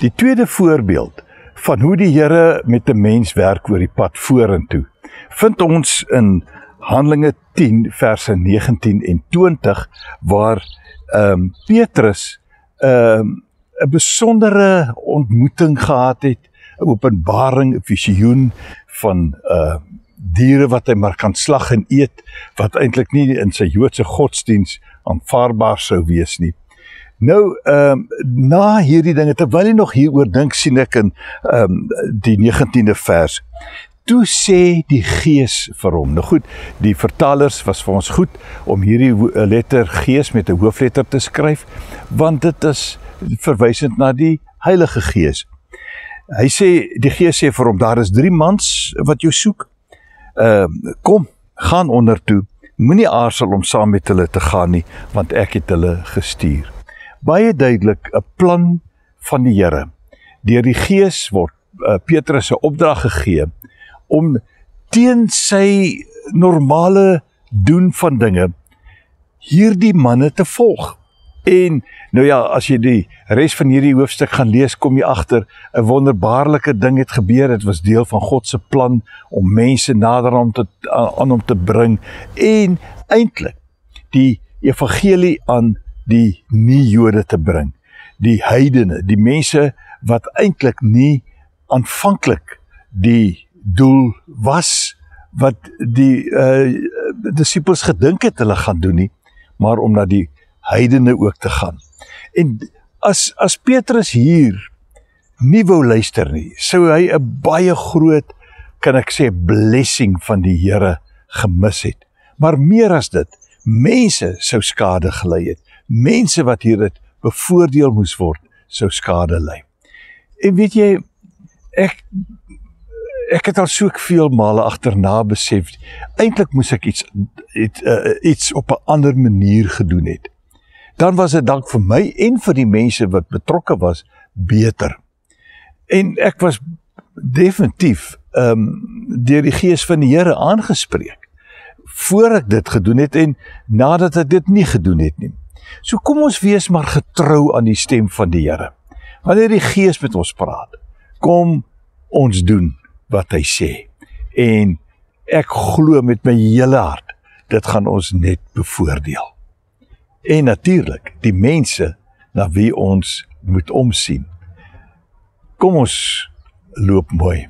Die tweede voorbeeld van hoe die Here met 'n mens werk oor die pad vorentoe, vind ons in Handelinge 10 verse 19 en 20, waar Petrus 'n besondere ontmoeting gehad het, 'n openbaring, 'n visioen van diere wat hy maar kan slag en eet, wat eintlik nie in sy Joodse godsdiens aanvaarbaar sou wees nie. Nou, na hierdie dinge, terwyl hy nog hieroor dink, sien ek in die 19de vers, toe sê die Gees vir hom. Nou goed, die vertalers was vir ons goed om hierdie letter Gees met 'n hoofletter te skryf, want dit is verwysend na die Heilige Gees. Hy sê, die Gees sê vir hom, daar is 3 mans wat jou soek. Kom, gaan onder toe, moenie aarzel om saam met hulle te gaan nie, want ek het hulle gestuur. Baie duidelik 'n plan van die Here. Deur die Gees word Petrus 'n opdrag gegee om teen sy normale doen van dinge hierdie manne te volg. En nou ja, as jy die res van hierdie hoofstuk gaan lees, kom jy agter 'n wonderbaarlike ding het gebeur. Dit was deel van God se plan om mense nader aan hom te bring en eintlik die evangelie aan die nie-Jode te bring. Die heidene, die mense wat eintlik nie aanvanklik die doel was wat die disippels gedink het hulle gaan doen nie, maar om na die heidene ook te gaan. En as Petrus hier nie wou luister nie, sou hy 'n baie groot, kan ek sê, blessing van die Here gemis het. Maar meer as dit, mense sou skade gely het. Mense wat hier het bevoordeel moes word, sou skade ly. En weet jy, ek het al soveel male agterna besef, eintlik moes ek iets op 'n ander manier gedoen het. Dan was dit dank vir my en vir die mense wat betrokke was, beter. En ek was definitief deur die Gees van die Here aangespreek, voor ek dit gedoen het en nadat ek dit nie gedoen het nie. So kom ons wees maar getrou aan die stem van die Here. Wanneer die Gees met ons praat, kom ons doen wat hy sê. En ek glo met my hele hart, dit gaan ons net bevoordeel. En natuurlik, die mense na wie ons moet omsien. Kom ons loop mooi.